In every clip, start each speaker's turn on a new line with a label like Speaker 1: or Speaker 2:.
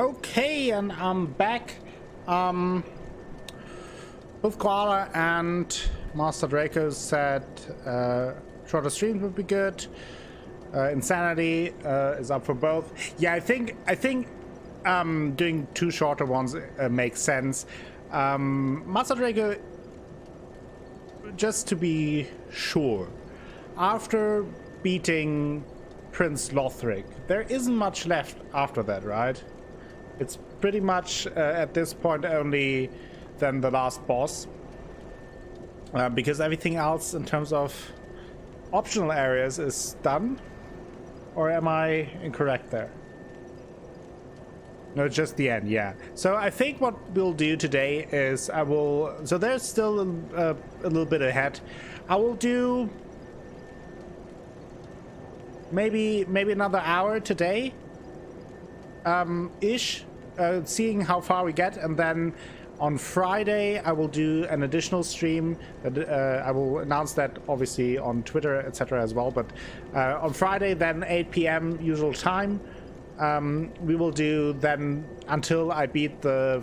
Speaker 1: Okay, and I'm back with Koala and Master Draco said shorter streams would be good. Insanity is up for both. Yeah, I think doing two shorter ones makes sense. Master Draco, just to be sure, after beating Prince Lothric, there isn't much left after that, right? It's pretty much at this point only then the last boss, because everything else in terms of optional areas is done. Or am I incorrect there? No, just the end, yeah. So I think what we'll do today is so there's still a little bit ahead. I will do maybe another hour today, ish, seeing how far we get, and then on Friday I will do an additional stream that I will announce that obviously on Twitter, etc. as well. But on Friday, then 8 p.m. usual time, we will do then until I beat the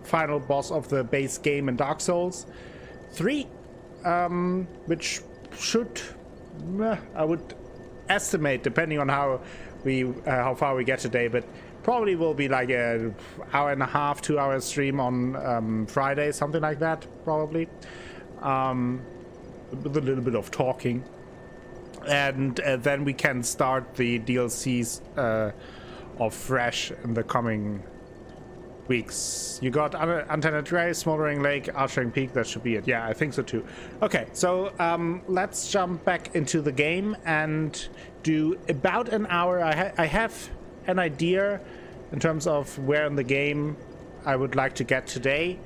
Speaker 1: final boss of the base game in Dark Souls 3, which should, I would estimate, depending on how far we get today, but probably will be like a hour and a half, 2 hour stream on Friday, something like that, probably, with a little bit of talking, and then we can start the DLCs of Fresh in the coming weeks. You got Untainted Ray, Smoldering Lake, Archering Peak. That should be it. Yeah, I think so too. Okay, so let's jump back into the game and do about an hour. I have an idea in terms of where in the game I would like to get today,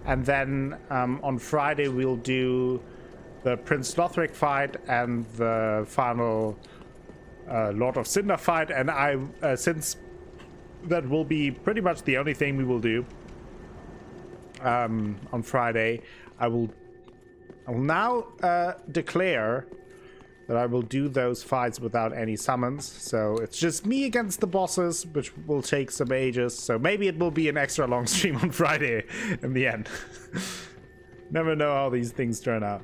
Speaker 1: and then on Friday we'll do the Prince Lothric fight and the final Lord of Cinder fight, and since that will be pretty much the only thing we will do on Friday, I will now declare that I will do those fights without any summons. So it's just me against the bosses, which will take some ages. So maybe it will be an extra long stream on Friday in the end. Never know how these things turn out.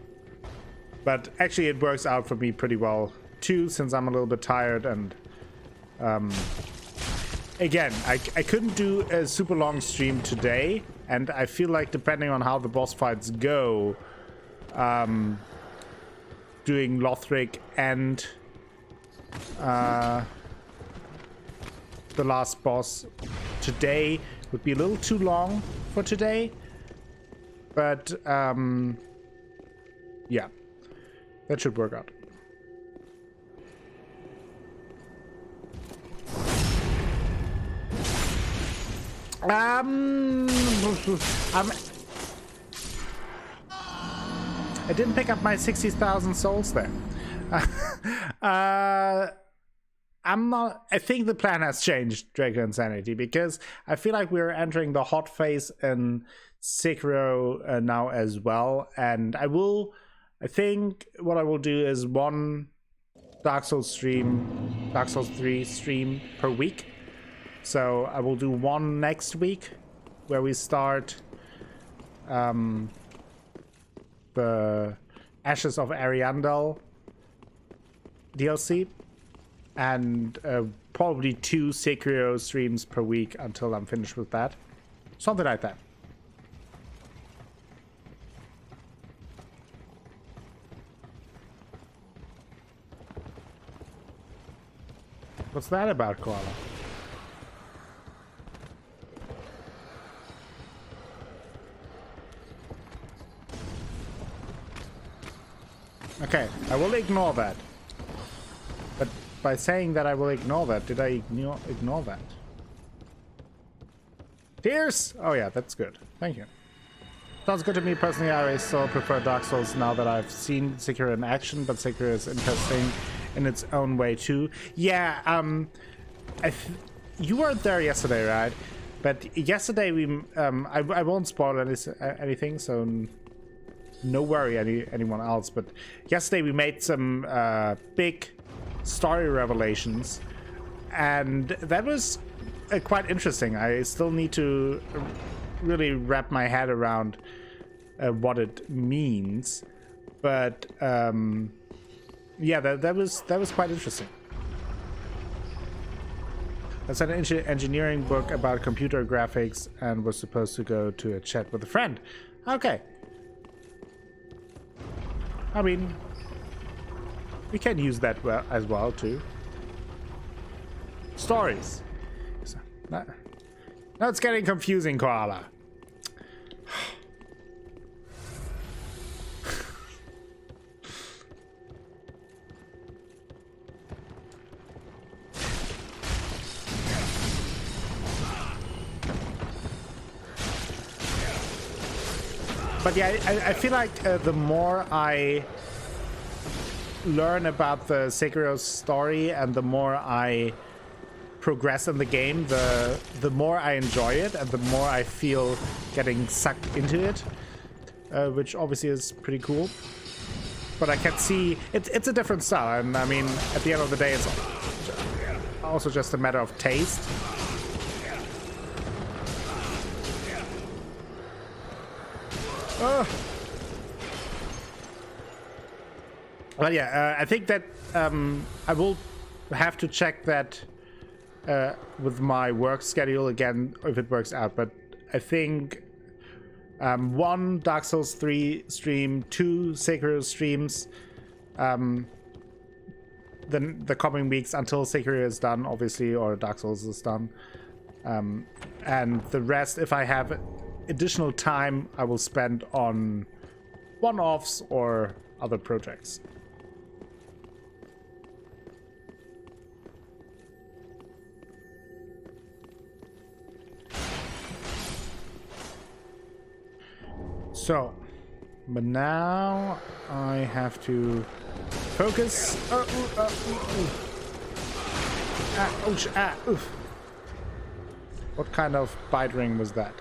Speaker 1: But actually it works out for me pretty well too, since I'm a little bit tired. And again, I couldn't do a super long stream today. And I feel like depending on how the boss fights go, doing Lothric and the last boss today would be a little too long for today, but yeah, that should work out. I didn't pick up my 60,000 souls there. I'm not. I think the plan has changed, Draco Insanity, because I feel like we're entering the hot phase in Sekiro now as well. And I think what I will do is one Dark Souls 3 stream per week. So I will do one next week where we start the Ashes of Ariandel DLC, and probably 2 Sekiro streams per week until I'm finished with that. Something like that. What's that about, Koala? Okay, I will ignore that. But by saying that I will ignore that, did I ignore that? Tears! Oh yeah, that's good. Thank you. Sounds good to me personally. I still prefer Dark Souls now that I've seen Sekiro in action, but Sekiro is interesting in its own way too. Yeah, you weren't there yesterday, right? But yesterday we, I won't spoil anything, so no worry anyone else, but yesterday we made some big story revelations, and that was quite interesting. I still need to really wrap my head around what it means, but yeah, that was quite interesting. That's an engineering book about computer graphics and was supposed to go to a chat with a friend. Okay. I mean, we can use that as well too. Stories. So, now it's getting confusing, Koala. But yeah, I feel like the more I learn about the Sekiro's story and the more I progress in the game, the more I enjoy it and the more I feel getting sucked into it, which obviously is pretty cool. But I can see it's a different style, and I mean, at the end of the day, it's also just a matter of taste. But yeah, I think that I will have to check that with my work schedule again if it works out. But I think 1 Dark Souls 3 stream, 2 Sekiro streams, the coming weeks until Sekiro is done, obviously, or Dark Souls is done, and the rest, if I have additional time, I will spend on one-offs or other projects. So, but now I have to focus. Oof. What kind of bite ring was that?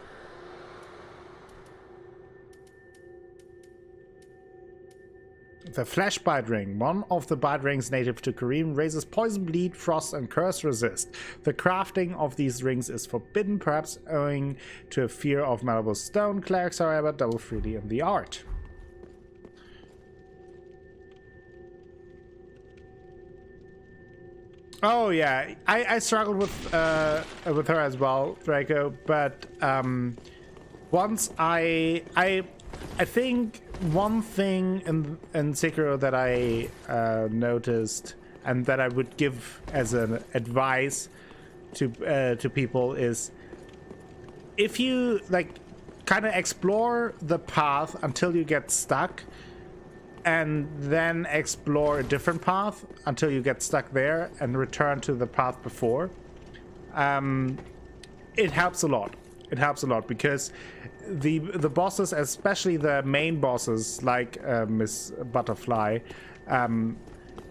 Speaker 1: The Flash Bite Ring, one of the bite rings native to Kareem, raises poison, bleed, frost, and curse resist. The crafting of these rings is forbidden, perhaps owing to a fear of malleable stone. Clerics, however, dabble freely in the art. Oh yeah, I struggled with her as well, Draco, but once I think one thing in Sekiro that I noticed and that I would give as an advice to people is, if you like kind of explore the path until you get stuck and then explore a different path until you get stuck there and return to the path before, it helps a lot. It helps a lot because the bosses, especially the main bosses like Miss Butterfly,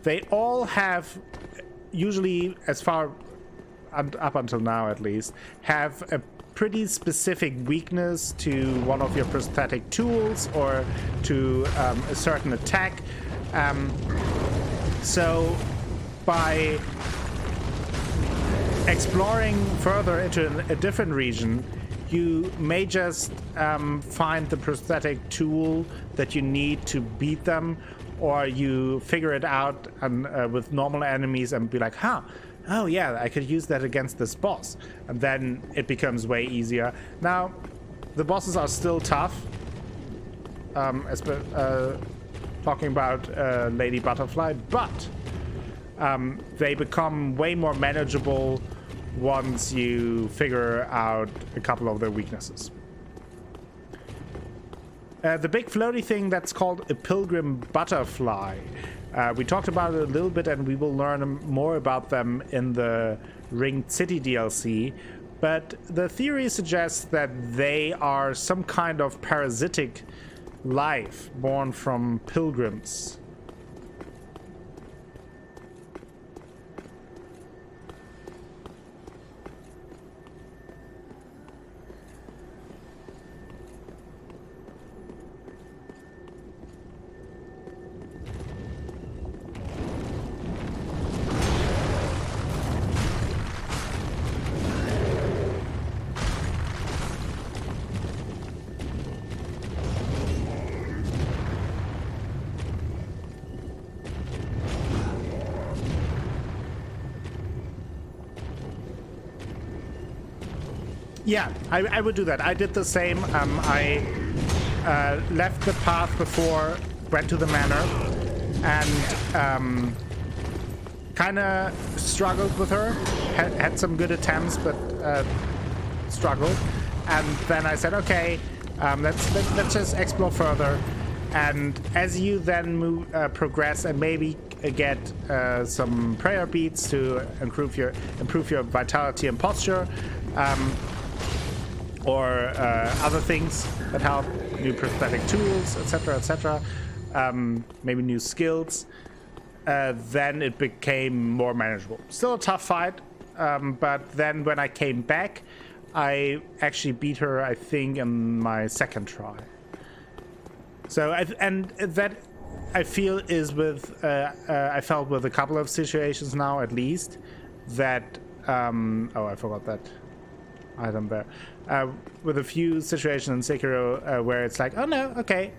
Speaker 1: they all have, usually as far up until now at least, have a pretty specific weakness to one of your prosthetic tools or to a certain attack. So by exploring further into a different region, you may just find the prosthetic tool that you need to beat them, or you figure it out with normal enemies and be like, oh yeah, I could use that against this boss. And then it becomes way easier. Now, the bosses are still tough. Talking about Lady Butterfly, but they become way more manageable once you figure out a couple of their weaknesses. The big floaty thing that's called a pilgrim butterfly. We talked about it a little bit, and we will learn more about them in the Ringed City DLC. But the theory suggests that they are some kind of parasitic life born from pilgrims. Yeah, I would do that. I did the same. I left the path before, went to the manor, and kind of struggled with her. Had some good attempts, but struggled. And then I said, okay, let's just explore further. And as you then progress and maybe get some prayer beads to improve your vitality and posture, or other things that help, new prosthetic tools, etc., maybe new skills, then it became more manageable. Still a tough fight, but then when I came back, I actually beat her, I think, in my second try. So, and that I feel is with, I felt with a couple of situations now, at least, that, oh, I forgot that item there. With a few situations in Sekiro where it's like, oh no, okay,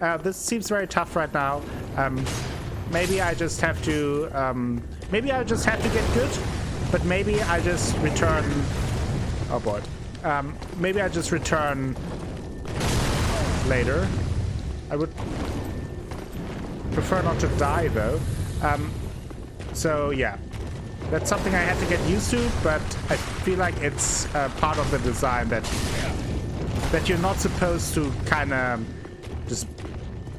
Speaker 1: this seems very tough right now. Maybe I just have to, get good, but maybe I just return. Oh boy. Maybe I just return later. I would prefer not to die though. So yeah. That's something I had to get used to, but I feel like it's part of the design that you're not supposed to kind of just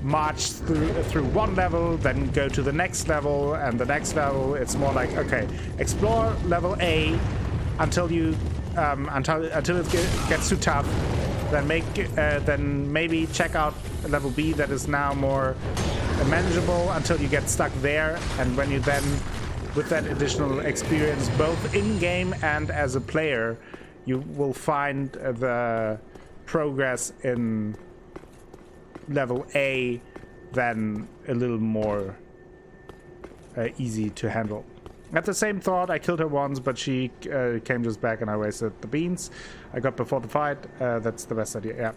Speaker 1: march through one level, then go to the next level, and the next level. It's more like, okay, explore level A until you until it gets too tough. Then maybe check out level B that is now more manageable until you get stuck there, and when you then, with that additional experience, both in-game and as a player, you will find the progress in level A then a little more easy to handle. At the same thought, I killed her once, but she came just back and I wasted the beans I got before the fight. That's the best idea, yeah.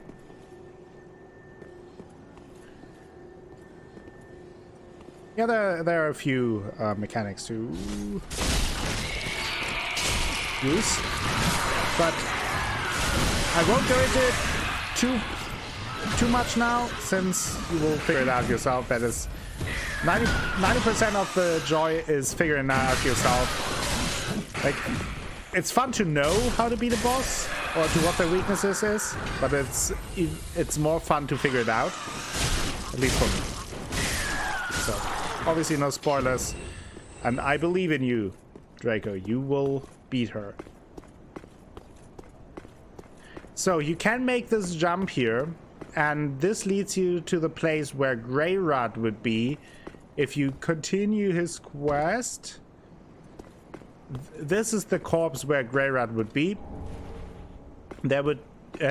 Speaker 1: Yeah, there are a few mechanics to use, but I won't go into it too much now, since you will figure it out yourself. That is 90% of the joy is figuring it out yourself. Like, it's fun to know how to beat a boss or to what their weaknesses is, but it's more fun to figure it out, at least for me. So. Obviously no spoilers, and I believe in you, Draco. You will beat her. So you can make this jump here, and this leads you to the place where Greyrod would be if you continue his quest. This is the corpse where Greyrod would be. There would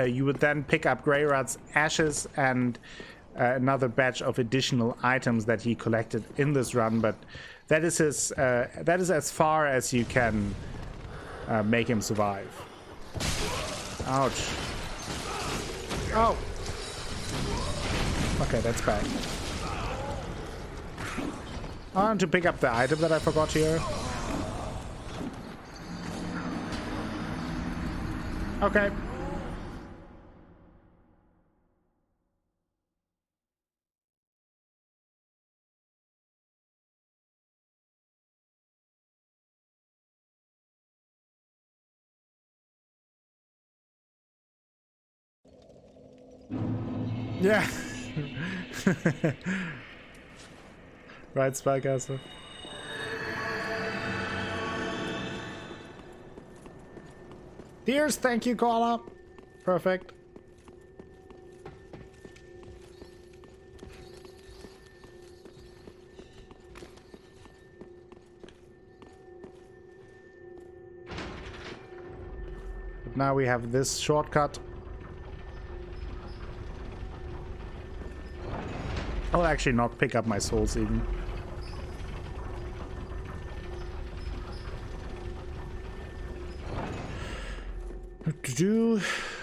Speaker 1: you would then pick up Greyrod's ashes and another batch of additional items that he collected in this run, but that is as far as you can make him survive. Ouch. Oh. Okay, that's bad. I want to pick up the item that I forgot here. Okay. Yeah. Right, Spycaster. Here's thank you, Koala. Perfect. But now we have this shortcut. I'll actually not pick up my souls even. What to do?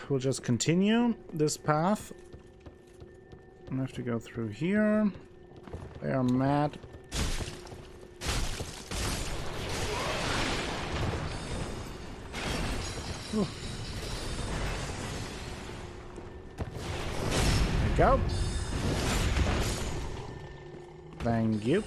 Speaker 1: We'll just continue this path. I have to go through here. They are mad. Ooh. Go. Thank you.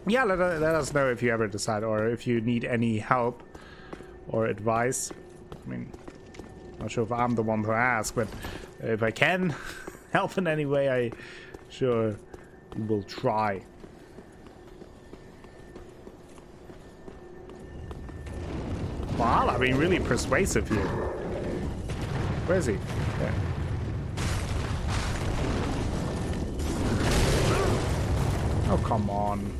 Speaker 1: Yeah, let us know if you ever decide, or if you need any help or advice. I mean, not sure if I'm the one to ask, but if I can help in any way, I sure will try. Wow, I mean, really persuasive here. Where is he? There. Oh, come on.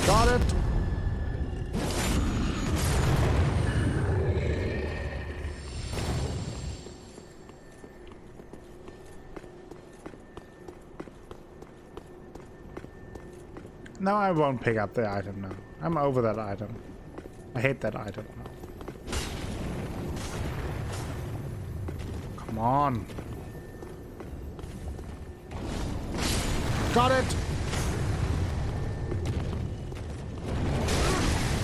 Speaker 1: Got it. No, I won't pick up the item now. I'm over that item. I hate that item now. Come on. Got it.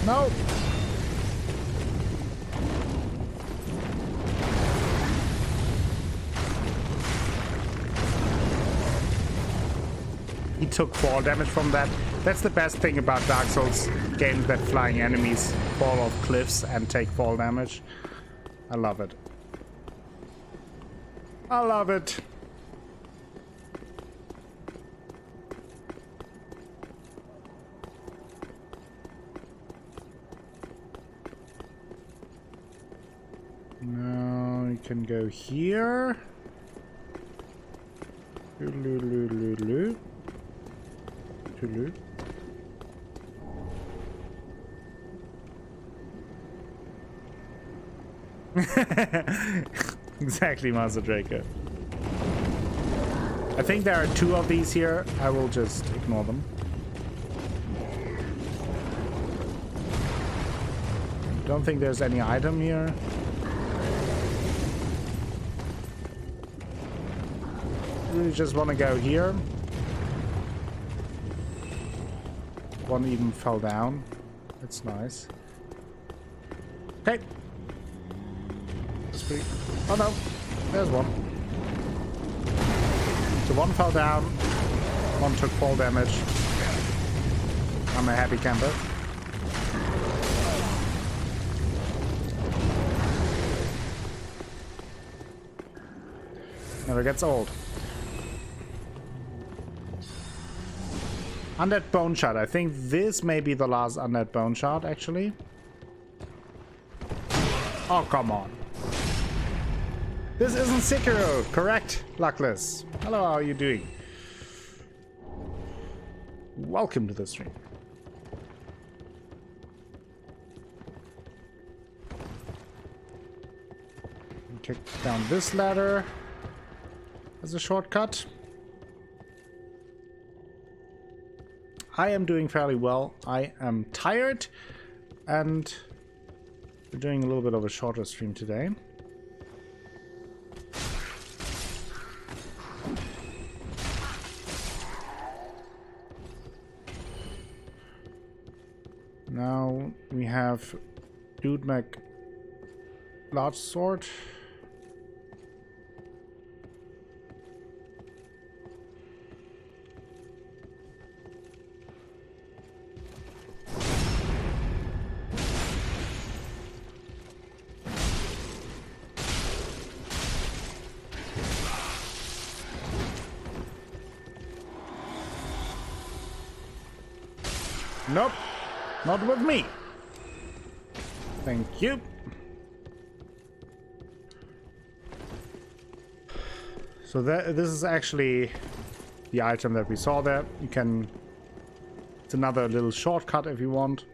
Speaker 1: No. He took fall damage from that. That's the best thing about Dark Souls games, that flying enemies fall off cliffs and take fall damage. I love it. I love it. Now you can go here. Exactly, Master Draco. I think there are 2 of these here. I will just ignore them. Don't think there's any item here. Really just want to go here. One even fell down. That's nice. Okay. Oh no, there's one. So one fell down, one took fall damage. I'm a happy camper. Never gets old. Undead Bone Shard. I think this may be the last Undead Bone Shard, actually. Oh, come on. This isn't Sekiro, correct? Luckless. Hello, how are you doing? Welcome to the stream. Kick down this ladder as a shortcut. I am doing fairly well. I am tired, and we're doing a little bit of a shorter stream today. Now we have Dude Mac Large Sword. Nope, not with me. Thank you. So this is actually the item that we saw there. You can, it's another little shortcut if you want.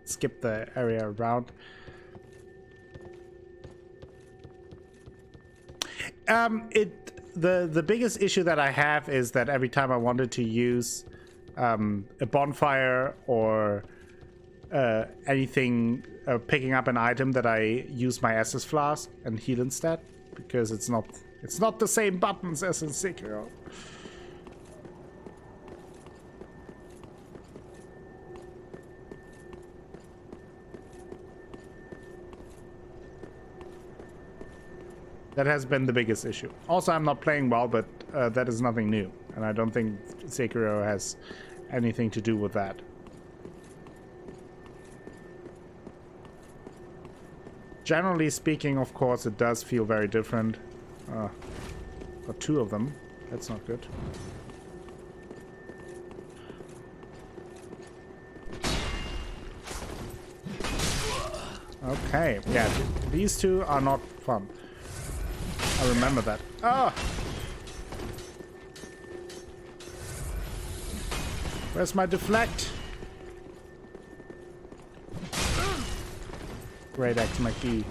Speaker 1: Skip the area around. The biggest issue that I have is that every time I wanted to use a bonfire or anything, picking up an item that I use my Estus Flask and heal instead, because it's not the same buttons as in Sekiro. That has been the biggest issue. Also, I'm not playing well, but that is nothing new. And I don't think Sekiro has anything to do with that. Generally speaking, of course, it does feel very different. Got two of them. That's not good. Okay, yeah, these two are not fun. I remember that. Ah! Where's my deflect? Great X McGee.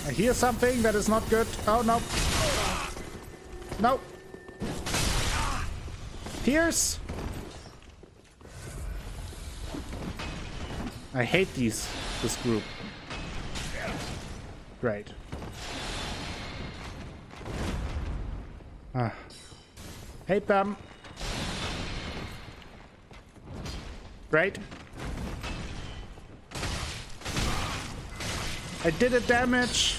Speaker 1: I hear something that is not good. Oh, no. No. Pierce. I hate this group. Great. Hate them. Great. I did a damage.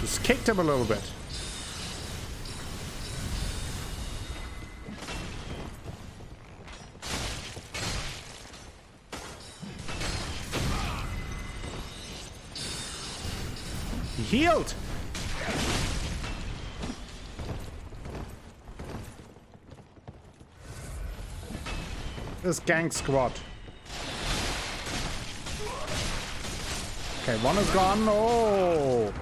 Speaker 1: Just kicked him a little bit. He healed. This gang squad. Okay, one is gone. Oh.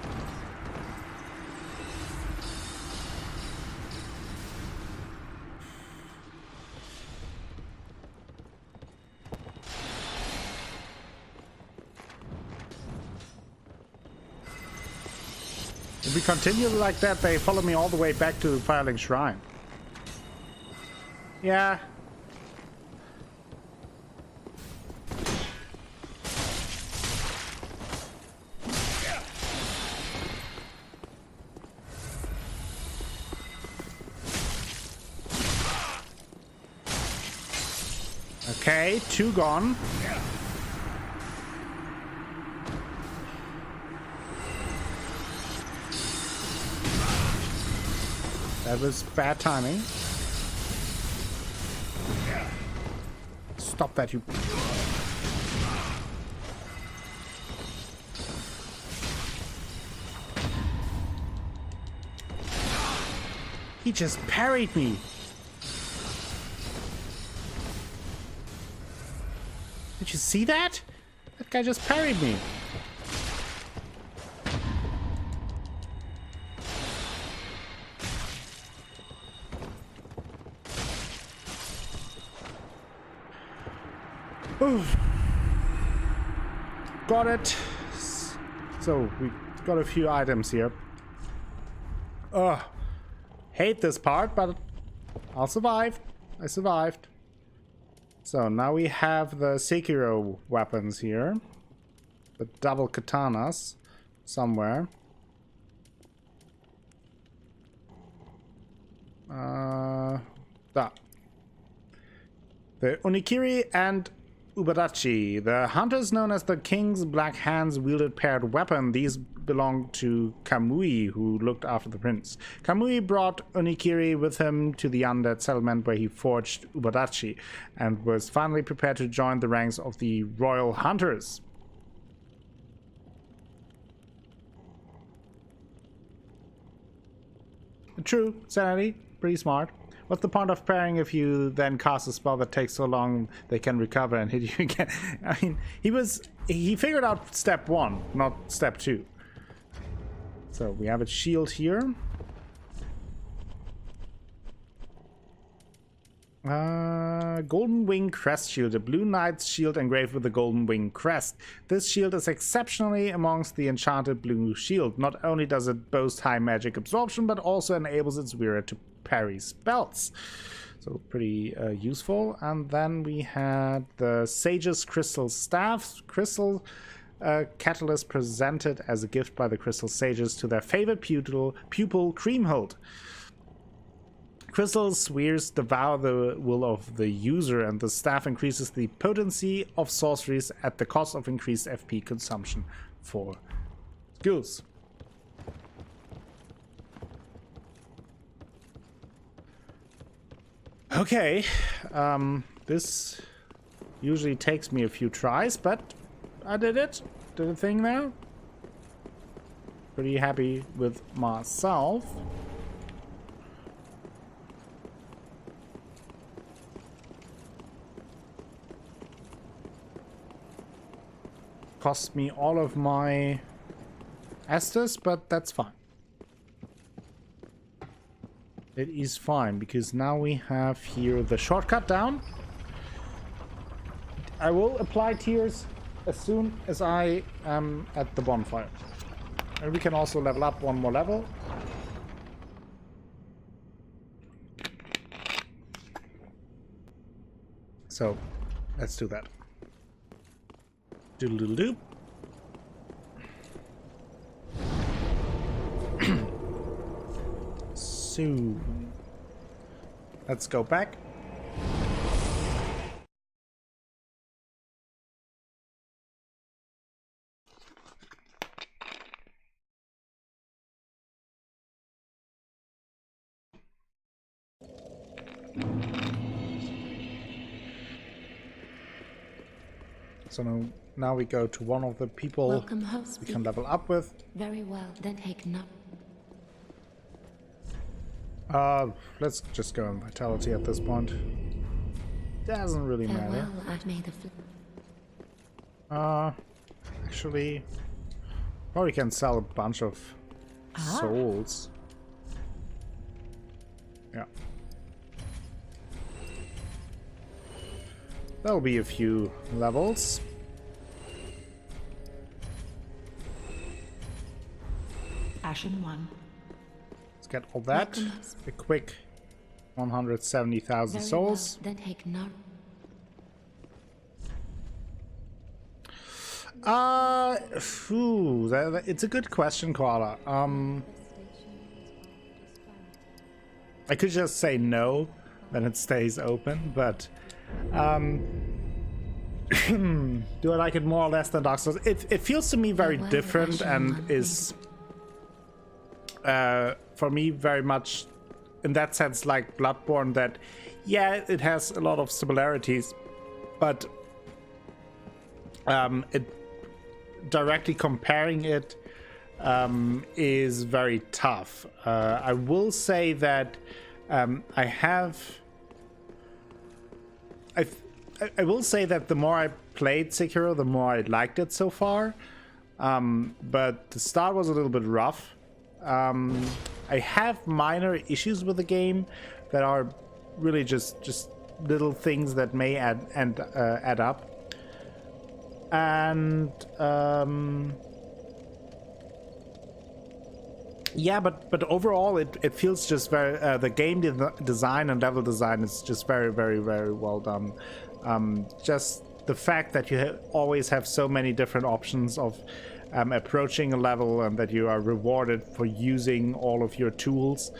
Speaker 1: If we continue like that, they follow me all the way back to the Firelink Shrine. Yeah. Okay, two gone. That was bad timing. Stop that, you. He just parried me. Did you see that? That guy just parried me. Oof. Got it. So we got a few items here. Ugh. Hate this part, but I'll survive. I survived. So now we have the Sekiro weapons here. The double katanas somewhere. That. The Onikiri and Ubadachi. The hunters known as the King's Black Hands wielded paired weapon. These belonged to Kamui, who looked after the prince. Kamui brought Onikiri with him to the undead settlement where he forged Ubadachi and was finally prepared to join the ranks of the royal hunters. True, sanity, pretty smart. What's the point of pairing if you then cast a spell that takes so long they can recover and hit you again? I mean, he figured out step one, not step two. So we have a shield here. Golden Wing Crest Shield, a Blue Knight's shield engraved with the Golden Wing Crest. This shield is exceptionally amongst the enchanted blue shield. Not only does it boast high magic absorption, but also enables its wearer to parry spells. So pretty useful. And then we had the Sage's Crystal Staff. Crystal catalyst presented as a gift by the Crystal Sages to their favorite pupil Creamhold. Crystal spheres devour the will of the user, and the staff increases the potency of sorceries at the cost of increased FP consumption for skills. Okay, this usually takes me a few tries, but I did it. Did a thing there. Pretty happy with myself. Cost me all of my Estus, but that's fine. It is fine, because now we have here the shortcut down. I will apply tears as soon as I am at the bonfire. And we can also level up one more level. So, let's do that. Doodle-doodle-doo. So, let's go back. So now we go to one of the people
Speaker 2: Welcome, host.
Speaker 1: we can level up with.
Speaker 2: Very well, then take no.
Speaker 1: Let's just go on vitality at this point. Doesn't really matter.
Speaker 2: Farewell, I've made the
Speaker 1: Actually, probably can sell a bunch of souls. Yeah. That'll be a few levels.
Speaker 2: Ashen 1.
Speaker 1: Let's get all that. A quick 170,000
Speaker 2: Very
Speaker 1: souls.
Speaker 2: well, then take no.
Speaker 1: It's a good question, Koala. I could just say no, then it stays open, but do I like it more or less than Dark Souls? It feels to me very different and is for me very much in that sense like Bloodborne, that yeah, it has a lot of similarities, but it directly comparing it is very tough. I will say that I will say that the more I played Sekiro, the more I liked it so far. But the start was a little bit rough. I have minor issues with the game that are really just little things that may add up. And yeah, but overall it feels just very the game design and level design is just very well done. Just the fact that you always have so many different options of approaching a level and that you are rewarded for using all of your tools.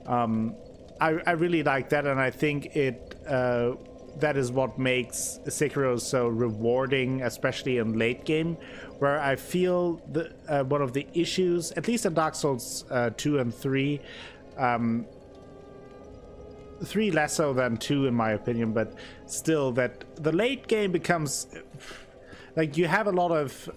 Speaker 1: I really like that, and I think that is what makes Sekiro so rewarding, especially in late game, where I feel one of the issues, at least in Dark Souls 2 and 3, 3 less so than 2 in my opinion, but still, that the late game becomes like you have a lot of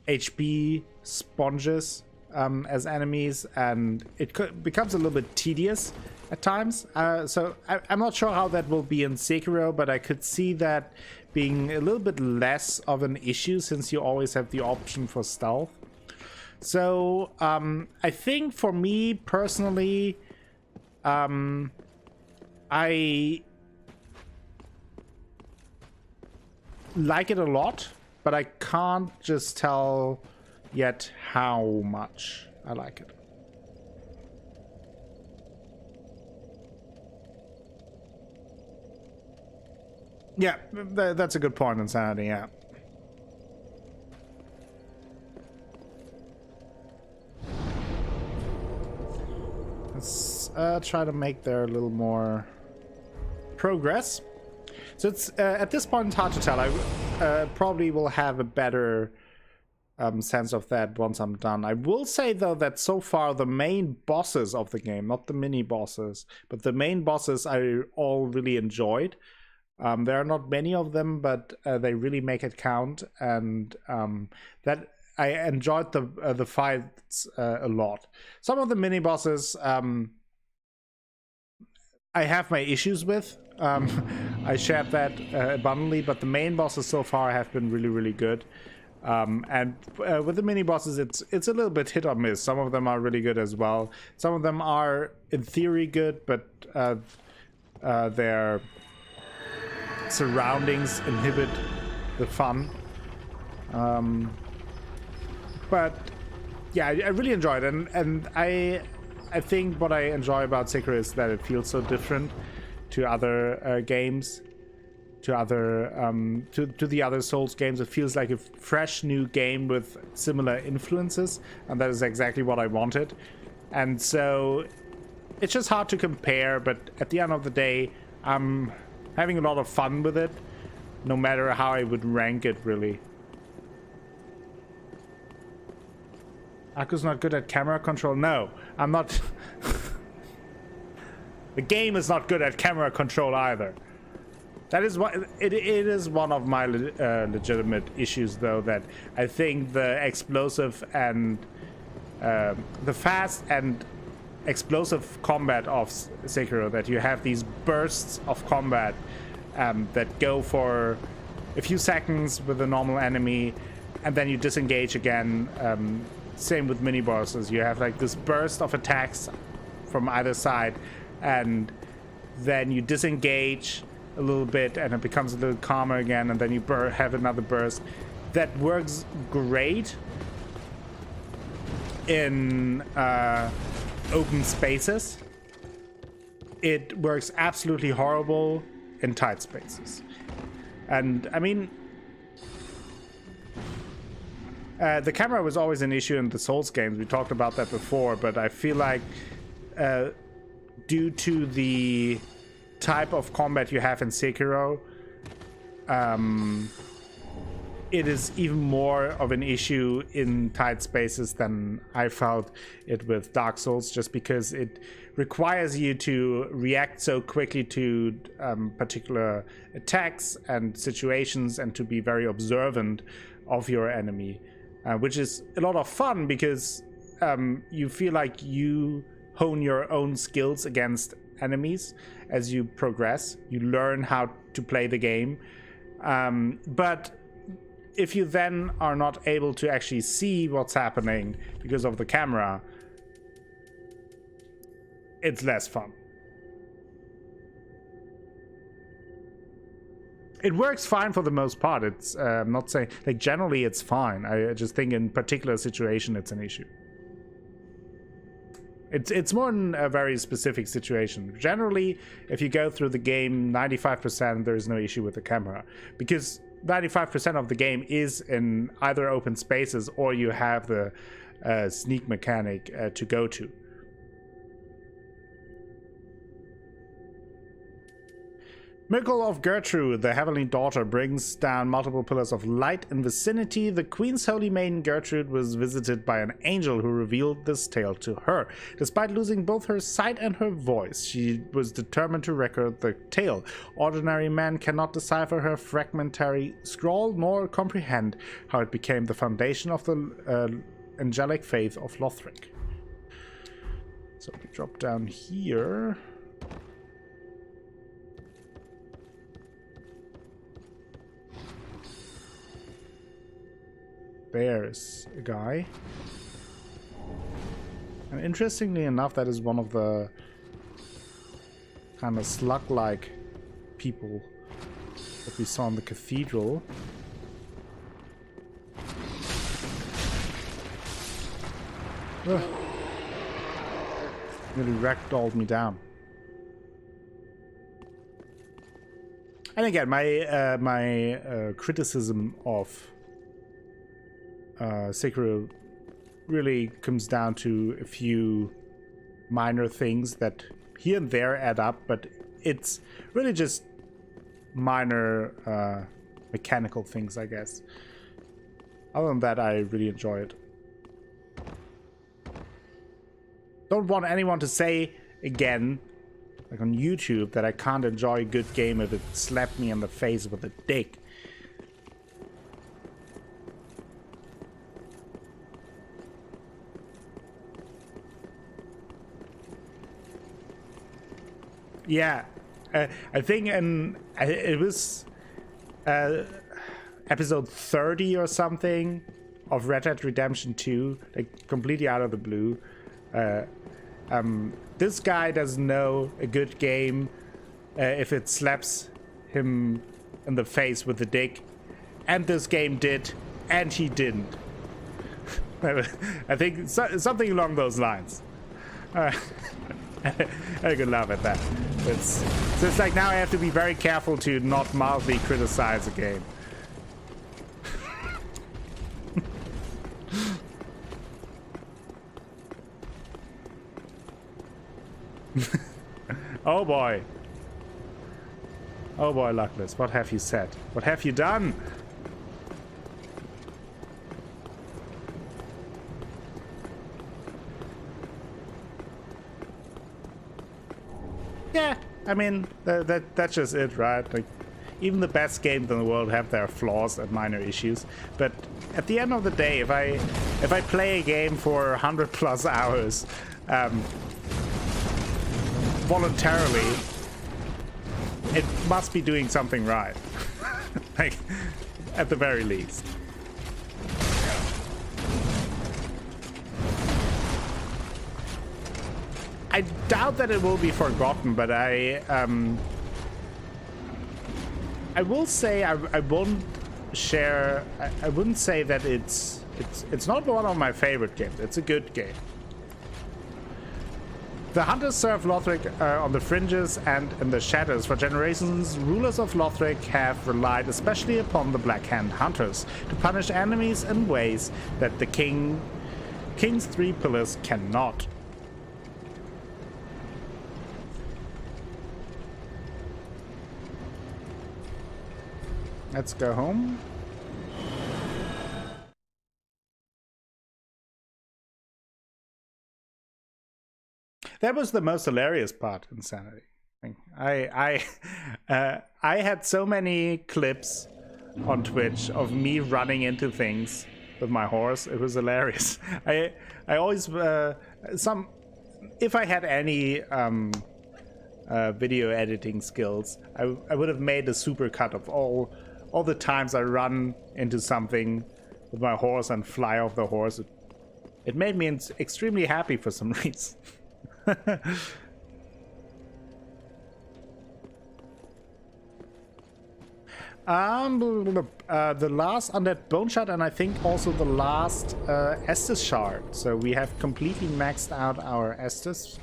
Speaker 1: HP sponges as enemies, and it becomes a little bit tedious at times. So I'm not sure how that will be in Sekiro, but I could see that being a little bit less of an issue since you always have the option for stealth. So I think for me personally, I like it a lot, but I can't just tell yet how much I like it. Yeah, that's a good point, Insanity, yeah. Let's try to make there a little more progress. So it's at this point it's hard to tell. I probably will have a better sense of that once I'm done. I will say though that so far the main bosses of the game, not the mini bosses, but the main bosses I all really enjoyed. There are not many of them, but they really make it count, and that I enjoyed the fights a lot. Some of the mini bosses I have my issues with. I shared that abundantly, but the main bosses so far have been really, really good. And with the mini bosses, it's a little bit hit or miss. Some of them are really good as well. Some of them are in theory good, but their surroundings inhibit the fun. But yeah, I really enjoyed it, and I think what I enjoy about Sekiro is that it feels so different to other games, to the other Souls games. It feels like a fresh new game with similar influences, and that is exactly what I wanted. And so it's just hard to compare, but at the end of the day, I'm having a lot of fun with it, no matter how I would rank it, really. Aku's not good at camera control. No, I'm not. The game is not good at camera control either. That is what it is. One of my legitimate issues, though, that I think the explosive and the fast and explosive combat of Sekiro, that you have these bursts of combat that go for a few seconds with a normal enemy, and then you disengage again. Same with mini bosses. You have like this burst of attacks from either side, and then you disengage a little bit and it becomes a little calmer again, and then you have another burst. That works great in open spaces. It works absolutely horrible in tight spaces. And I mean, the camera was always an issue in the Souls games. We talked about that before, but I feel like due to the type of combat you have in Sekiro, it is even more of an issue in tight spaces than I felt it with Dark Souls, just because it requires you to react so quickly to particular attacks and situations, and to be very observant of your enemy, which is a lot of fun because you feel like you hone your own skills against enemies as you progress. You learn how to play the game, but if you then are not able to actually see what's happening because of the camera, it's less fun. It works fine for the most part. It's I'm not saying, like, generally it's fine. I just think in particular situation it's an issue. It's more in a very specific situation. Generally, if you go through the game 95%, there is no issue with the camera, because 95% of the game is in either open spaces or you have the sneak mechanic to go to. Miracle of Gertrude, the Heavenly Daughter, brings down multiple pillars of light in vicinity. The Queen's holy maiden Gertrude was visited by an angel who revealed this tale to her. Despite losing both her sight and her voice, she was determined to record the tale. Ordinary men cannot decipher her fragmentary scroll nor comprehend how it became the foundation of the angelic faith of Lothric. So we drop down here. There's a guy. And interestingly enough, that is one of the kind of slug-like people that we saw in the cathedral. Ugh. Nearly ragdolled me down. And again, my criticism of Sekiro really comes down to a few minor things that here and there add up, but it's really just minor mechanical things, I guess. Other than that, I really enjoy it. Don't want anyone to say again, like on YouTube, that I can't enjoy a good game if it slapped me in the face with a dick. Yeah, I think it was episode 30 or something of Red Dead Redemption 2, like completely out of the blue. This guy doesn't know a good game if it slaps him in the face with a dick, and this game did, and he didn't. I think something along those lines. I could laugh at that. So it's like now I have to be very careful to not mildly criticize a game. Oh boy. Oh boy, Luckless. What have you said? What have you done? Yeah, I mean, that's just it, right? Like, even the best games in the world have their flaws and minor issues. But at the end of the day, if I play a game for 100+ hours, voluntarily, it must be doing something right. Like, at the very least. I doubt that it will be forgotten, but I will say I won't share. I wouldn't say that it's not one of my favorite games. It's a good game. The hunters serve Lothric on the fringes and in the shadows for generations. Rulers of Lothric have relied especially upon the Black Hand hunters to punish enemies in ways that the King's Three Pillars cannot. Let's go home. That was the most hilarious part, Insanity. I had so many clips on Twitch of me running into things with my horse. It was hilarious. I always if I had any video editing skills, I would have made a supercut of all the times I run into something with my horse and fly off the horse. It made me extremely happy for some reason. The last undead bone shard, and I think also the last Estus shard. So we have completely maxed out our Estus.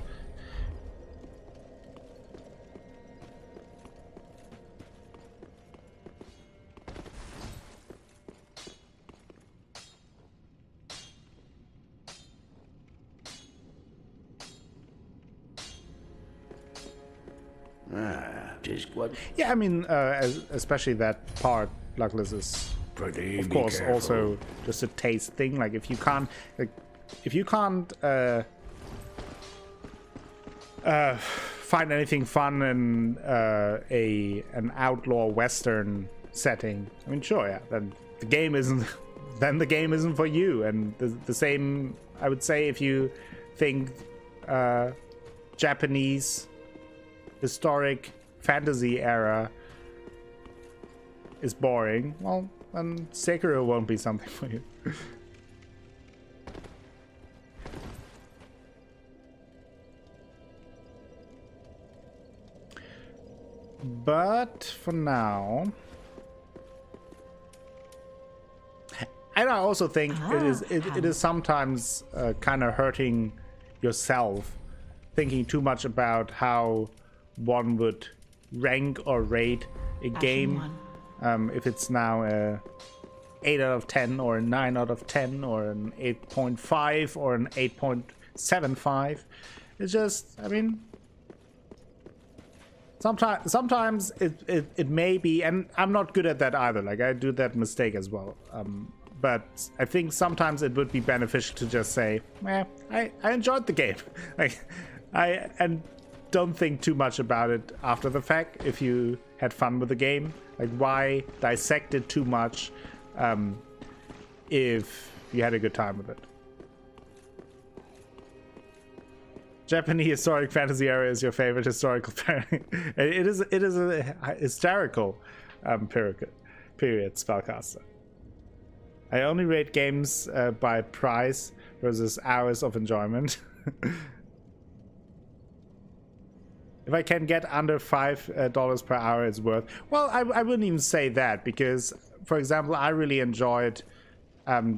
Speaker 1: Yeah, I mean, especially that part, Luckless, is of course also just a taste thing. Like if you can't find anything fun in an outlaw western setting, I mean, sure, yeah, then the game isn't for you. And the same, I would say, if you think Japanese historic fantasy era is boring, well, then Sekiro won't be something for you. But for now, and I also think it is sometimes kind of hurting yourself thinking too much about how one would rank or rate a game, if it's now a 8 out of 10 or a 9 out of 10 or an 8.5 or an 8.75. It's just, I mean, sometimes it may be, and I'm not good at that either, like I do that mistake as well, but I think sometimes it would be beneficial to just say, I enjoyed the game. Like, and don't think too much about it after the fact if you had fun with the game. Like, why dissect it too much if you had a good time with it? Japanese historic fantasy era is your favorite historical period. It is a hysterical period spellcaster. I only rate games by price versus hours of enjoyment. If I can get under $5 per hour, it's worth. Well, I wouldn't even say that, because, for example, I really enjoyed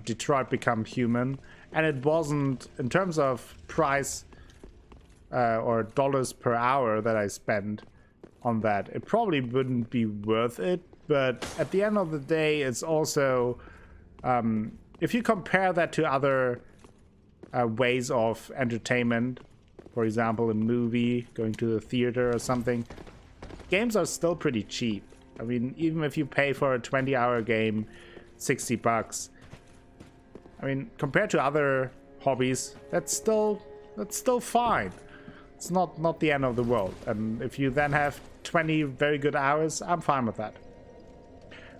Speaker 1: Detroit Become Human, and it wasn't, in terms of price or dollars per hour that I spent on that, it probably wouldn't be worth it. But at the end of the day, it's also, if you compare that to other ways of entertainment, for example, a movie, going to the theater or something, games are still pretty cheap. I mean, even if you pay for a 20-hour game, $60. I mean, compared to other hobbies, that's still fine. It's not the end of the world. And if you then have 20 very good hours, I'm fine with that.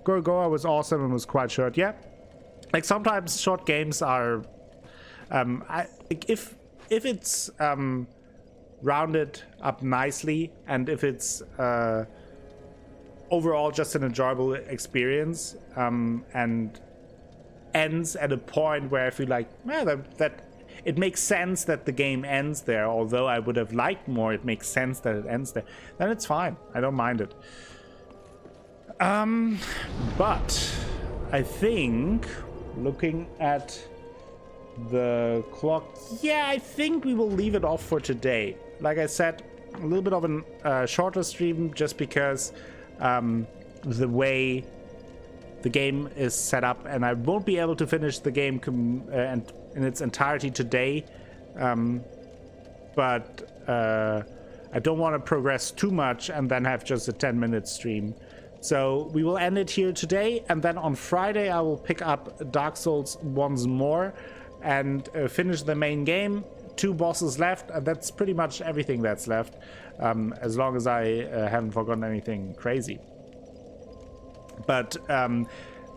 Speaker 1: Gorgoa was awesome and was quite short. Yeah, like sometimes short games are, if it's rounded up nicely, and if it's overall just an enjoyable experience, and ends at a point where I feel like, that it makes sense that the game ends there, although I would have liked more, it makes sense that it ends there, then it's fine. I don't mind it. But I think, looking at the clock, yeah, I think we will leave it off for today. Like I said, a little bit of a shorter stream, just because the way the game is set up, and I won't be able to finish the game and in its entirety today, but I don't want to progress too much and then have just a 10-minute stream. So we will end it here today, and then on Friday I will pick up Dark Souls once more and finish the main game. 2 bosses left, and that's pretty much everything that's left, as long as I haven't forgotten anything crazy. But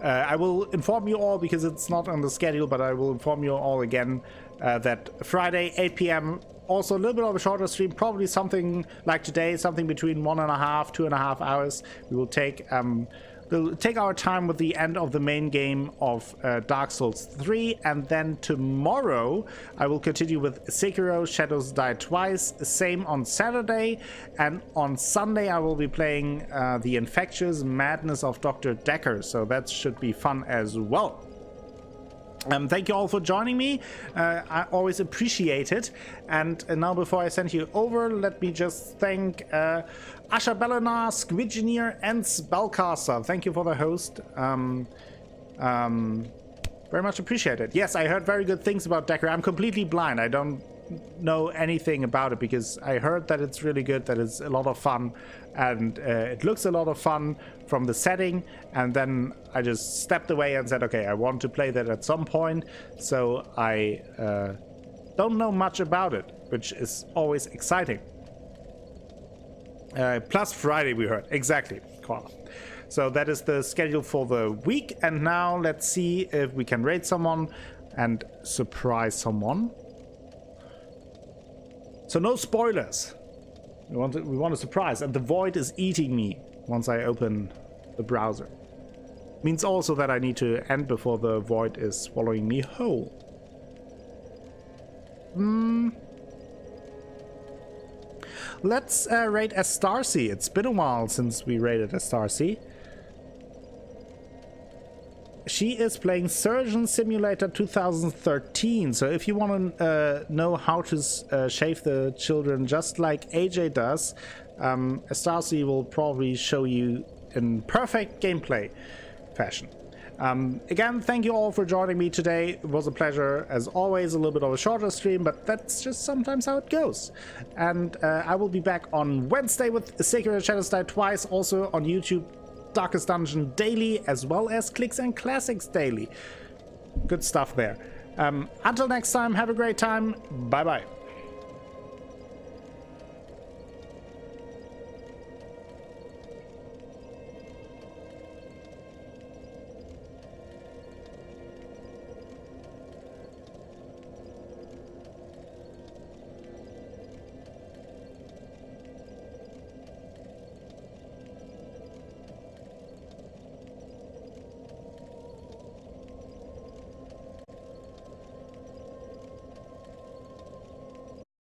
Speaker 1: I will inform you all, because it's not on the schedule, but I will inform you all again that Friday 8 p.m. also a little bit of a shorter stream, probably something like today, something between 1.5 2.5 hours. We will take our time with the end of the main game of Dark Souls 3, and then tomorrow I will continue with Sekiro Shadows Die Twice, same on Saturday, and on Sunday I will be playing The Infectious Madness of Dr. Decker, so that should be fun as well. Thank you all for joining me. I always appreciate it. And now, before I send you over, let me just thank Asha Bellinar, Squidgeneer, and Spellcaster. Thank you for the host. Very much appreciated. Yes, I heard very good things about Decker. I'm completely blind. I don't know anything about it, because I heard that it's really good, that it's a lot of fun, and it looks a lot of fun from the setting, and then I just stepped away and said, okay, I want to play that at some point, so I don't know much about it, which is always exciting. Plus Friday, we heard. Exactly, Koala. So that is the schedule for the week, and now let's see if we can raid someone and surprise someone. So no spoilers. We want a surprise, and the void is eating me once I open the browser. Means also that I need to end before the void is swallowing me whole. Let's rate Astarcy. It's been a while since we rated Astarcy. She is playing Surgeon Simulator 2013, so if you want to know how to shave the children just like AJ does, Astarcy will probably show you in perfect gameplay fashion. Again, thank you all for joining me today. It was a pleasure, as always. A little bit of a shorter stream, but that's just sometimes how it goes. And I will be back on Wednesday with Sacred Shadows Die Twice, also on YouTube, Darkest Dungeon Daily, as well as Clicks and Classics Daily. Good stuff there. Until next time, have a great time. Bye-bye.